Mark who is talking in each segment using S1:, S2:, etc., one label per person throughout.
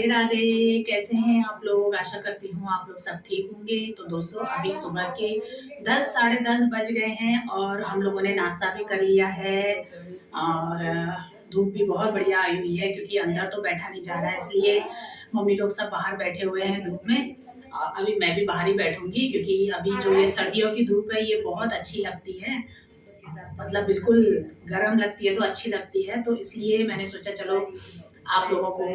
S1: राधे राधे। कैसे हैं आप लोग? आशा करती हूँ आप लोग सब ठीक होंगे। तो दोस्तों अभी सुबह के 10 साढ़े 10 बज गए हैं और हम लोगों ने नाश्ता भी कर लिया है और धूप भी बहुत बढ़िया आई हुई है क्योंकि अंदर तो बैठा नहीं जा रहा है, इसलिए मम्मी लोग सब बाहर बैठे हुए हैं धूप में। अभी मैं भी बाहर ही बैठूंगी क्योंकि अभी जो ये सर्दियों की धूप है ये बहुत अच्छी लगती है, मतलब बिल्कुल गर्म लगती है तो अच्छी लगती है। तो इसलिए मैंने सोचा चलो आप लोगों को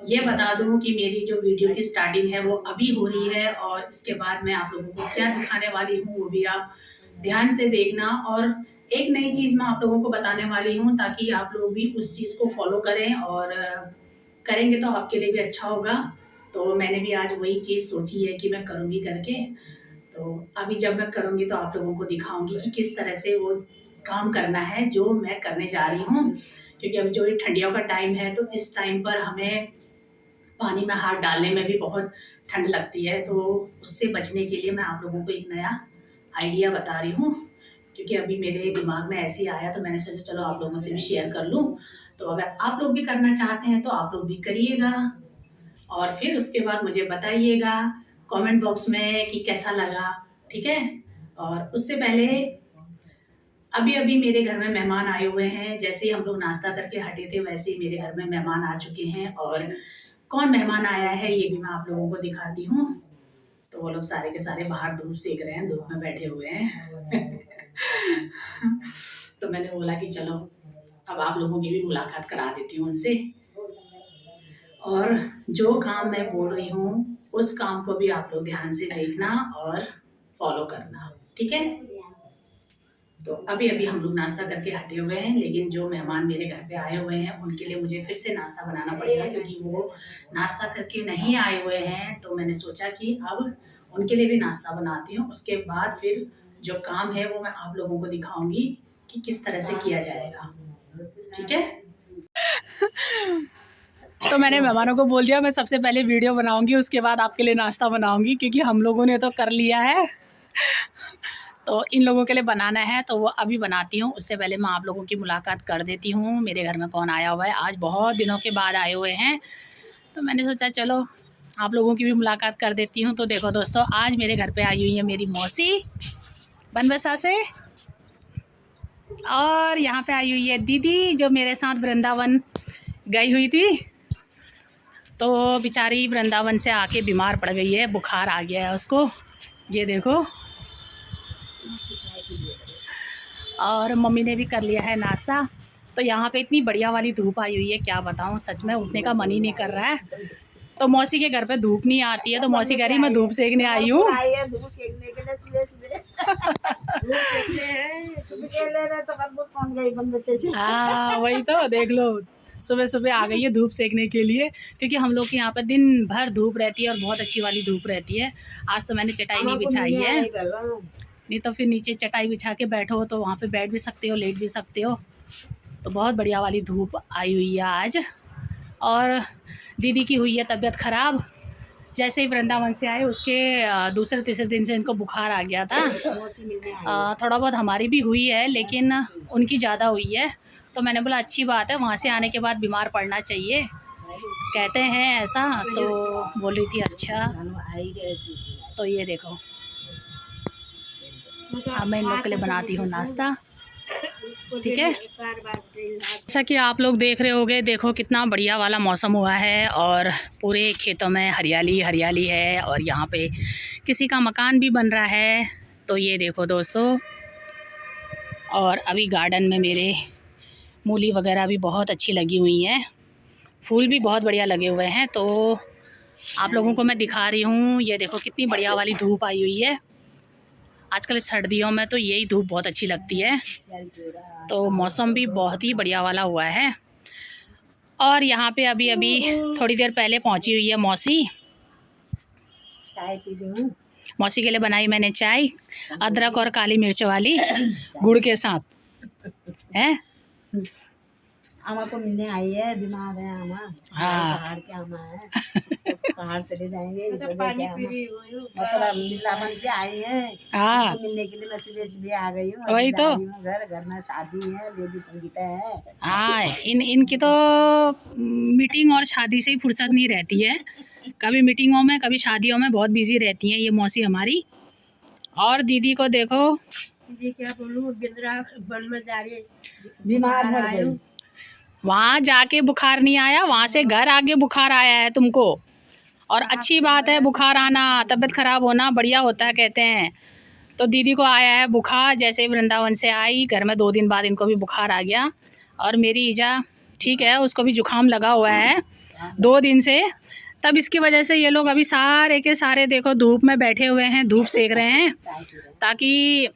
S1: ये बता दूं कि मेरी जो वीडियो की स्टार्टिंग है वो अभी हो रही है और इसके बाद मैं आप लोगों को क्या दिखाने वाली हूँ वो भी आप ध्यान से देखना। और एक नई चीज मैं आप लोगों को बताने वाली हूँ ताकि आप लोग भी उस चीज को फॉलो करें और करेंगे तो आपके लिए भी अच्छा होगा। तो मैंने भी आज वही चीज सोची है कि मैं करूंगी करके। तो अभी जब मैं करूंगी तो आप लोगों को दिखाऊंगी कि किस तरह से वो काम करना है जो मैं करने जा रही हूँ, क्योंकि अभी जो ये ठंडियों का टाइम है तो इस टाइम पर हमें पानी में हाथ डालने में भी बहुत ठंड लगती है। तो उससे बचने के लिए मैं आप लोगों को एक नया आइडिया बता रही हूँ, क्योंकि अभी मेरे दिमाग में ऐसे ही आया तो मैंने सोचा चलो आप लोगों से भी शेयर कर लूँ। तो अगर आप लोग भी करना चाहते हैं तो आप लोग भी करिएगा और फिर उसके बाद मुझे बताइएगा कमेंट बॉक्स में कि कैसा लगा, ठीक है। और उससे पहले अभी अभी मेरे घर में मेहमान आए हुए हैं। जैसे ही हम लोग नाश्ता करके हटे थे वैसे ही मेरे घर में मेहमान आ चुके हैं और कौन मेहमान आया है ये भी मैं आप लोगों को दिखाती हूँ। तो वो लोग सारे के सारे बाहर धूप सेक रहे हैं, धूप में बैठे हुए हैं। तो मैंने बोला कि चलो अब आप लोगों की भी मुलाकात करा देती हूँ उनसे, और जो काम मैं बोल रही हूँ उस काम को भी आप लोग ध्यान से देखना और फॉलो करना, ठीक है। तो अभी अभी हम लोग नाश्ता करके हटे हुए हैं, लेकिन जो मेहमान मेरे घर पे आए हुए हैं उनके लिए मुझे फिर से नाश्ता बनाना पड़ेगा क्योंकि वो नाश्ता करके नहीं आए हुए हैं। तो मैंने सोचा कि अब उनके लिए भी नाश्ता बनाती हूँ, उसके बाद फिर जो काम है वो मैं आप लोगों को दिखाऊंगी कि किस तरह से किया जाएगा, ठीक है। तो मैंने मेहमानों को बोल दिया मैं सबसे पहले वीडियो बनाऊंगी उसके बाद आपके लिए नाश्ता बनाऊंगी, क्योंकि हम लोगों ने तो कर लिया है तो इन लोगों के लिए बनाना है। तो वो अभी बनाती हूँ, उससे पहले मैं आप लोगों की मुलाकात कर देती हूँ मेरे घर में कौन आया हुआ है। आज बहुत दिनों के बाद आए हुए हैं तो मैंने सोचा चलो आप लोगों की भी मुलाकात कर देती हूँ। तो देखो दोस्तों आज मेरे घर पे आई हुई है मेरी मौसी बनबसा से, और यहाँ पे आई हुई है दीदी जो मेरे साथ वृंदावन गई हुई थी। तो बेचारी वृंदावन से आके बीमार पड़ गई है, बुखार आ गया है उसको, ये देखो। और मम्मी ने भी कर लिया है नाश्ता। तो यहाँ पे इतनी बढ़िया वाली धूप आई हुई है क्या बताऊँ, सच में उठने का मन ही नहीं कर रहा है। तो मौसी के घर पे धूप नहीं आती है तो मौसी कह रही मैं धूप सेकने आई हूँ। हाँ वही तो देख लो, सुबह सुबह आ गई है धूप सेकने के लिए, क्योंकि हम लोग के यहाँ पर दिन भर धूप रहती है और बहुत अच्छी वाली धूप रहती है। आज तो मैंने चटाई नहीं बिछाई है, नहीं तो फिर नीचे चटाई बिछा के बैठो तो वहाँ पे बैठ भी सकते हो, लेट भी सकते हो। तो बहुत बढ़िया वाली धूप आई हुई है आज। और दीदी की हुई है तबीयत ख़राब, जैसे ही वृंदावन से आए उसके दूसरे तीसरे दिन से इनको बुखार आ गया था। थोड़ा बहुत हमारी भी हुई है लेकिन उनकी ज़्यादा हुई है। तो मैंने बोला अच्छी बात है, वहाँ से आने के बाद बीमार पड़ना चाहिए, कहते हैं ऐसा। तो बोल रही थी अच्छा। तो ये देखो अब मैं इन लोग के लिए बनाती हूँ नाश्ता, ठीक है। जैसा कि आप लोग देख रहे होगे, देखो कितना बढ़िया वाला मौसम हुआ है और पूरे खेतों में हरियाली हरियाली है और यहाँ पे किसी का मकान भी बन रहा है। तो ये देखो दोस्तों, और अभी गार्डन में मेरे मूली वगैरह भी बहुत अच्छी लगी हुई हैं, फूल भी बहुत बढ़िया लगे हुए हैं। तो आप लोगों को मैं दिखा रही हूँ, ये देखो कितनी बढ़िया वाली धूप आई हुई है। आजकल सर्दियों में तो यही धूप बहुत अच्छी लगती है। तो मौसम भी बहुत ही बढ़िया वाला हुआ है। और यहाँ पे अभी अभी थोड़ी देर पहले पहुँची हुई है मौसी, मौसी के लिए बनाई मैंने चाय, अदरक और काली मिर्च वाली गुड़ के साथ है।
S2: आमा को मिलने आई है, बीमार है आमा।
S3: हाँ।
S2: पहाड़ के आमा है, तो पहाड़ चले जाएंगे इस वजह से आमा मतलब वृंदावन से आई है।
S3: हाँ
S2: उनको मिलने के लिए मैं सुबह सुबह आ गई हूँ।
S3: वही
S2: अभी
S3: तो।
S2: जा रही हूँ घर में शादी है, लेडी संगीता है।
S3: हाँ इनकी तो मीटिंग और शादी से ही फुर्सत नहीं रहती है। कभी मीटिंगों में कभी शादियों में बहुत बिजी रहती हैं ये मौसी हमारी। और दीदी को देखो,
S2: दीदी क्या बोलूँ, वृंदावन में जा रही बीमार पड़ गई।
S3: वहाँ जाके बुखार नहीं आया, वहाँ से घर आके बुखार आया है तुमको। और अच्छी बात है बुखार आना, तबीयत खराब होना बढ़िया होता है कहते हैं। तो दीदी को आया है बुखार, जैसे वृंदावन से आई घर में 2 दिन बाद इनको भी बुखार आ गया। और मेरी ईजा ठीक है, उसको भी जुकाम लगा हुआ है 2 दिन से। तब इसकी वजह से ये लोग अभी सारे के सारे देखो धूप में बैठे हुए हैं, धूप सेक रहे हैं ताकि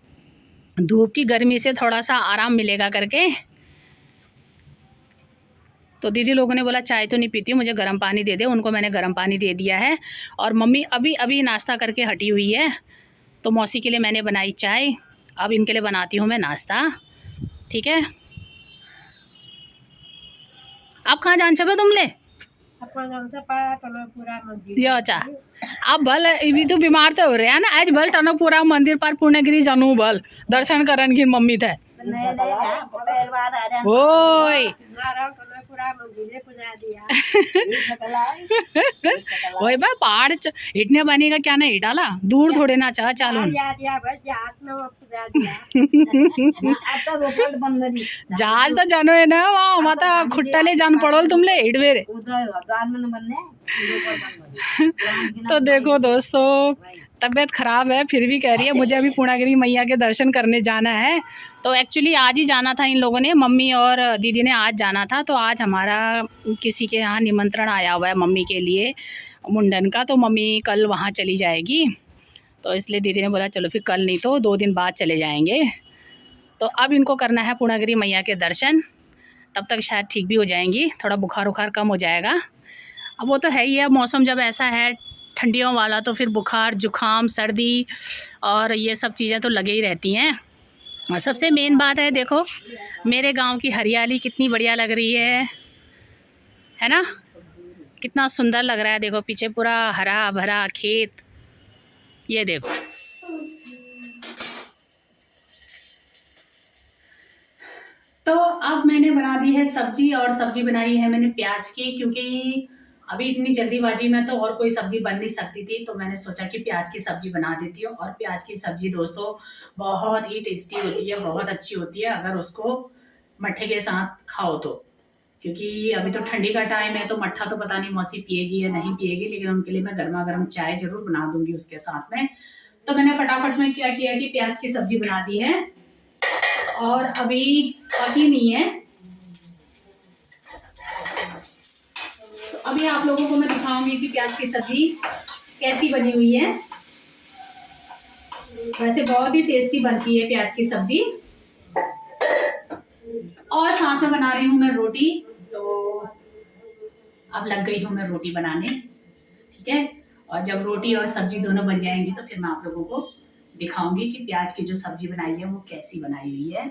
S3: धूप की गर्मी से थोड़ा सा आराम मिलेगा करके। तो दीदी लोगों ने बोला चाय तो नहीं पीती हूँ, मुझे गर्म पानी दे दे। उनको मैंने गर्म पानी दे दिया है। और मम्मी अभी अभी नाश्ता करके हटी हुई है, तो मौसी के लिए मैंने बनाई चाय। अब इनके लिए बनाती हूँ मैं नाश्ता, ठीक है। आप कहाँ जान छे तुमले जो अच्छा अब भल इवी तो बीमार तो हो रहे हैं ना, आज भल टनकपुरा मंदिर पर पूर्णगिरी जानू भल दर्शन करन की मम्मी थे। ओए वही बा पहाड़ हिटने बनेगा क्या ना हिटाला दूर थोड़े ना चाह चालू जहाज तो जानो है ना वहाँ माता खुट्टाले जान पड़ोल तुमले हिटवेरे। तो देखो दोस्तों तबीयत खराब है फिर भी कह रही है मुझे अभी पूर्णागिरी मैया के दर्शन करने जाना है। तो एक्चुअली आज ही जाना था इन लोगों ने, मम्मी और दीदी ने आज जाना था। तो आज हमारा किसी के यहाँ निमंत्रण आया हुआ है मम्मी के लिए मुंडन का, तो मम्मी कल वहाँ चली जाएगी। तो इसलिए दीदी ने बोला चलो फिर कल नहीं तो 2 दिन बाद चले जाएंगे। तो अब इनको करना है पूर्णागिरी मैया के दर्शन, तब तक शायद ठीक भी हो जाएंगी, थोड़ा बुखार उखार कम हो जाएगा। अब वो तो है ही है, मौसम जब ऐसा है ठंडियों वाला तो फिर बुखार जुखाम सर्दी और ये सब चीज़ें तो लगे ही रहती हैं। और सबसे मेन बात है देखो मेरे गांव की हरियाली कितनी बढ़िया लग रही है ना, कितना सुंदर लग रहा है। देखो पीछे पूरा हरा भरा खेत, ये देखो। तो अब मैंने बना दी है सब्जी, और सब्जी बनाई है मैंने प्याज की, क्योंकि अभी इतनी जल्दीबाजी में तो और कोई सब्जी बन नहीं सकती थी। तो मैंने सोचा कि प्याज की सब्जी बना देती हूँ। और प्याज की सब्जी दोस्तों बहुत ही टेस्टी होती है, बहुत अच्छी होती है अगर उसको मट्ठे के साथ खाओ तो। क्योंकि अभी तो ठंडी का टाइम है तो मट्ठा तो पता नहीं मौसी पिएगी या नहीं पिएगी, लेकिन उनके लिए मैं गर्मा गर्म चाय जरूर बना दूंगी उसके साथ में। तो मैंने फटाफट में क्या किया कि प्याज की सब्जी बना दी है और अभी पकी नहीं है। तो अभी आप लोगों को मैं दिखाऊंगी कि प्याज की सब्जी कैसी बनी हुई है। वैसे बहुत ही टेस्टी बनती है प्याज की सब्जी। और साथ में बना रही हूँ मैं रोटी, तो अब लग गई हूँ मैं रोटी बनाने, ठीक है। और जब रोटी और सब्जी दोनों बन जाएंगी तो फिर मैं आप लोगों को दिखाऊंगी कि प्याज की जो सब्जी बनाई है वो कैसी बनाई हुई है।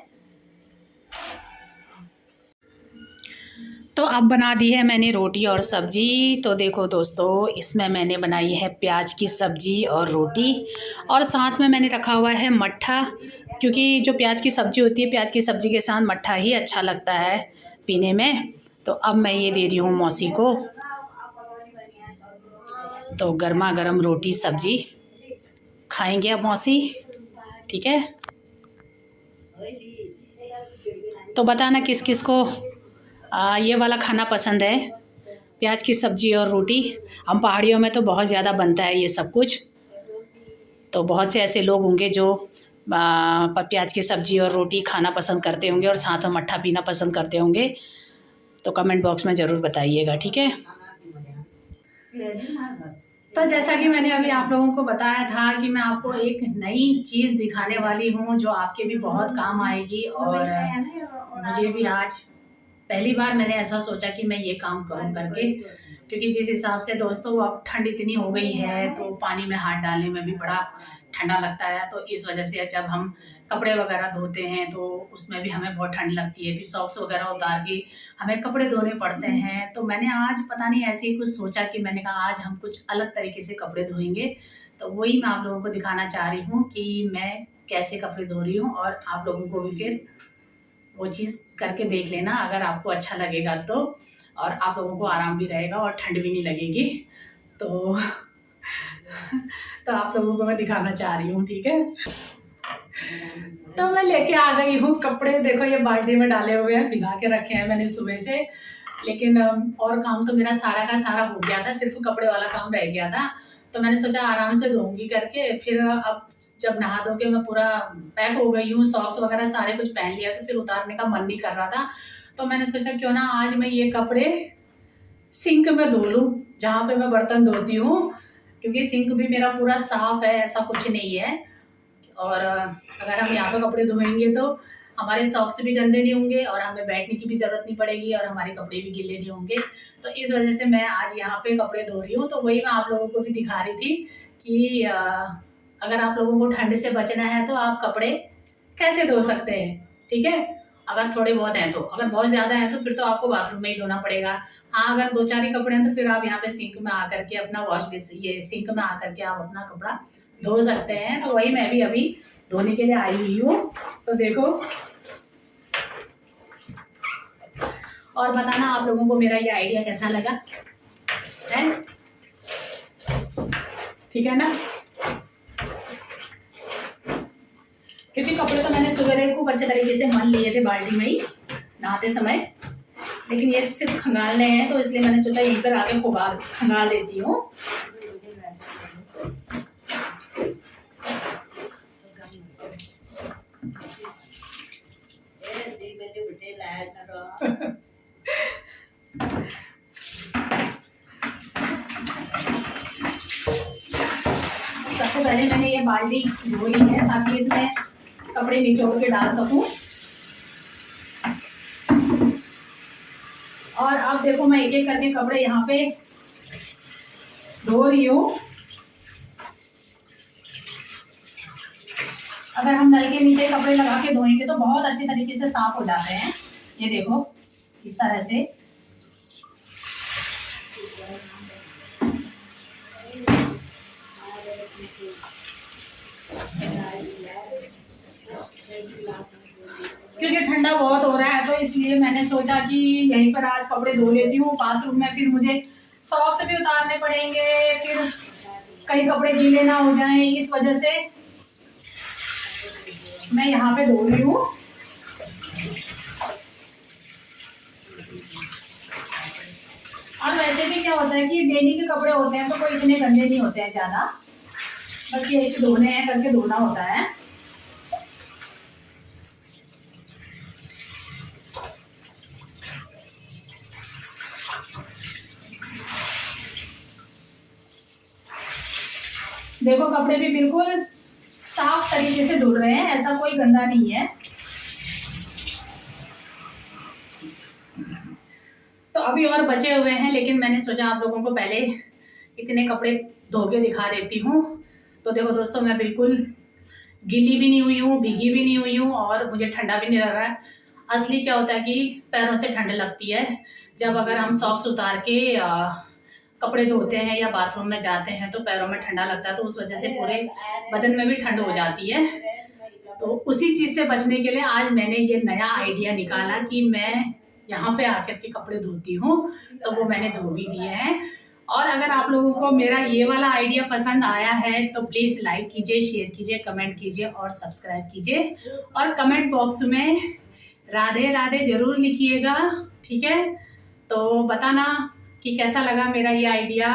S3: तो अब बना दी है मैंने रोटी और सब्जी। तो देखो दोस्तों इसमें मैंने बनाई है प्याज की सब्जी और रोटी, और साथ में मैंने रखा हुआ है मट्ठा, क्योंकि जो प्याज की सब्जी होती है प्याज की सब्जी के साथ मट्ठा ही अच्छा लगता है पीने में। तो अब मैं ये दे रही हूँ मौसी को, तो गर्मा गर्म रोटी सब्जी खाएंगे अब मौसी, ठीक है। तो बताना किस किस को ये वाला खाना पसंद है, प्याज की सब्जी और रोटी। हम पहाड़ियों में तो बहुत ज़्यादा बनता है ये सब कुछ। तो बहुत से ऐसे लोग होंगे जो प्याज की सब्जी और रोटी खाना पसंद करते होंगे और साथ में मट्ठा पीना पसंद करते होंगे। तो कमेंट बॉक्स में ज़रूर बताइएगा, ठीक है। तो जैसा कि मैंने अभी आप लोगों को बताया था कि मैं आपको एक नई चीज़ दिखाने वाली हूँ जो आपके भी बहुत काम आएगी। और मुझे भी आज पहली बार मैंने ऐसा सोचा कि मैं ये काम करूँ करके।
S1: क्योंकि जिस हिसाब से दोस्तों अब ठंड इतनी हो गई है तो पानी में हाथ डालने में भी बड़ा ठंडा लगता है। तो इस वजह से जब हम कपड़े वगैरह धोते हैं तो उसमें भी हमें बहुत ठंड लगती है, फिर सॉक्स वगैरह उतार के हमें कपड़े धोने पड़ते हैं। तो मैंने आज पता नहीं ऐसे ही कुछ सोचा कि मैंने कहा आज हम कुछ अलग तरीके से कपड़े धोएंगे। तो वही मैं आप लोगों को दिखाना चाह रही हूँ कि मैं कैसे कपड़े धो रही हूँ, और आप लोगों को भी फिर वो चीज़ करके देख लेना अगर आपको अच्छा लगेगा तो, और आप लोगों को आराम भी रहेगा और ठंड भी नहीं लगेगी। तो तो आप लोगों को मैं दिखाना चाह रही हूँ, ठीक है। तो मैं लेके आ गई हूँ कपड़े। देखो ये बाल्टी में डाले हुए हैं, भिगा के रखे हैं मैंने सुबह से। लेकिन और काम तो मेरा सारा का सारा हो गया था, सिर्फ कपड़े वाला काम रह गया था। तो मैंने सोचा आराम से धोऊंगी करके, फिर अब जब नहा धो के मैं पूरा पैक हो गई हूँ, सॉक्स वगैरह सारे कुछ पहन लिया, तो फिर उतारने का मन नहीं कर रहा था। तो मैंने सोचा क्यों ना आज मैं ये कपड़े सिंक में धो लूँ, जहाँ पे मैं बर्तन धोती हूँ, क्योंकि सिंक भी मेरा पूरा साफ है, ऐसा कुछ नहीं है। और अगर हम यहाँ पे कपड़े धोएंगे तो हमारे सॉक्स भी गंदे नहीं होंगे और हमें बैठने की भी ज़रूरत नहीं पड़ेगी और हमारे कपड़े भी गीले नहीं होंगे। तो इस वजह से मैं आज यहाँ पे कपड़े धो रही हूँ। तो वही मैं आप लोगों को भी दिखा रही थी कि अगर आप लोगों को ठंड से बचना है तो आप कपड़े कैसे धो सकते हैं, ठीक है। अगर थोड़े बहुत हैं तो, अगर बहुत ज़्यादा है तो फिर तो आपको बाथरूम में ही धोना पड़ेगा। हाँ, अगर 2-4 ही कपड़े हैं तो फिर आप यहाँ पे सिंक में आकर के अपना ये सिंक में आकर के आप अपना कपड़ा धो सकते हैं। तो वही मैं भी अभी धोने के लिए आई हुई हूँ। तो देखो, और बताना आप लोगों को मेरा ये आइडिया कैसा लगा है, ठीक है ना। क्योंकि कपड़े तो मैंने सुबह खूब अच्छे तरीके से मल लिए थे बाल्टी में ही नहाते समय, लेकिन ये सिर्फ खंगालने हैं तो इसलिए मैंने सोचा यहीं पर आके खंगाल देती हूँ। सबसे पहले मैंने ये बाल्टी धो ली है ताकि इसमें कपड़े निचोड़ के डाल सकूं। और अब देखो मैं एक एक करके कपड़े यहाँ पे धो रही हूँ। अगर हम नल के नीचे कपड़े लगा के धोएंगे तो बहुत अच्छे तरीके से साफ हो जाते हैं। ये देखो इस तरह से। क्योंकि ठंडा बहुत हो रहा है तो इसलिए मैंने सोचा कि यहीं पर आज कपड़े धो लेती हूँ। बाथरूम में फिर मुझे सॉक्स भी उतारने पड़ेंगे, फिर कई कपड़े गीले ना हो जाएं, इस वजह से मैं यहाँ पे धो रही हूँ। और वैसे भी क्या होता है कि डेली के कपड़े होते हैं तो कोई इतने गंदे नहीं होते हैं ज़्यादा, बस ये कि धोने हैं करके धोना होता है। देखो कपड़े भी बिल्कुल साफ तरीके से धुल रहे हैं, ऐसा कोई गंदा नहीं है। तो अभी और बचे हुए हैं, लेकिन मैंने सोचा आप लोगों को पहले इतने कपड़े धो के दिखा देती हूँ। तो देखो दोस्तों, मैं बिल्कुल गीली भी नहीं हुई हूँ, भीगी भी नहीं हुई हूँ और मुझे ठंडा भी नहीं लग रहा है। असली क्या होता है कि पैरों से ठंड लगती है जब अगर हम सॉक्स उतार के कपड़े धोते हैं या बाथरूम में जाते हैं तो पैरों में ठंडा लगता है, तो उस वजह से पूरे बदन में भी ठंड हो जाती है। तो उसी चीज़ से बचने के लिए आज मैंने ये नया आइडिया निकाला कि मैं यहाँ पे आकर के कपड़े धोती हूँ। तो वो मैंने धो भी दिए हैं। और अगर आप लोगों को मेरा ये वाला आइडिया पसंद आया है तो प्लीज़ लाइक कीजिए, शेयर कीजिए, कमेंट कीजिए और सब्सक्राइब कीजिए। और कमेंट बॉक्स में राधे राधे ज़रूर लिखिएगा, ठीक है। तो बताना कि कैसा लगा मेरा ये आइडिया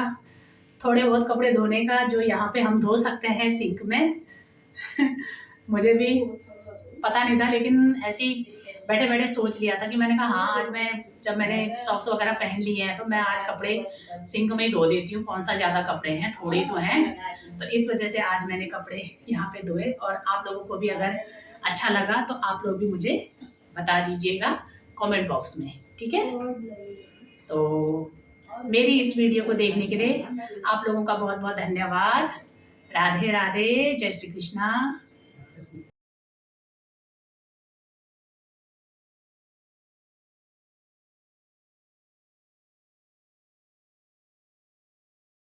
S1: थोड़े बहुत कपड़े धोने का, जो यहाँ पे हम धो सकते हैं सिंक में। मुझे भी पता नहीं था, लेकिन ऐसे ही बैठे बैठे सोच लिया था कि मैंने कहा हाँ, आज मैं जब मैंने सॉक्स वगैरह पहन लिए हैं तो मैं आज कपड़े सिंक में ही धो देती हूँ। कौन सा ज़्यादा कपड़े हैं, थोड़े ही तो हैं। तो इस वजह से आज मैंने कपड़े यहाँ पे धोए। और आप लोगों को भी अगर अच्छा लगा तो आप लोग भी मुझे बता दीजिएगा कमेंट बॉक्स में, ठीक है। तो मेरी इस वीडियो को देखने के लिए आप लोगों का बहुत बहुत धन्यवाद। राधे राधे, जय श्री कृष्णा।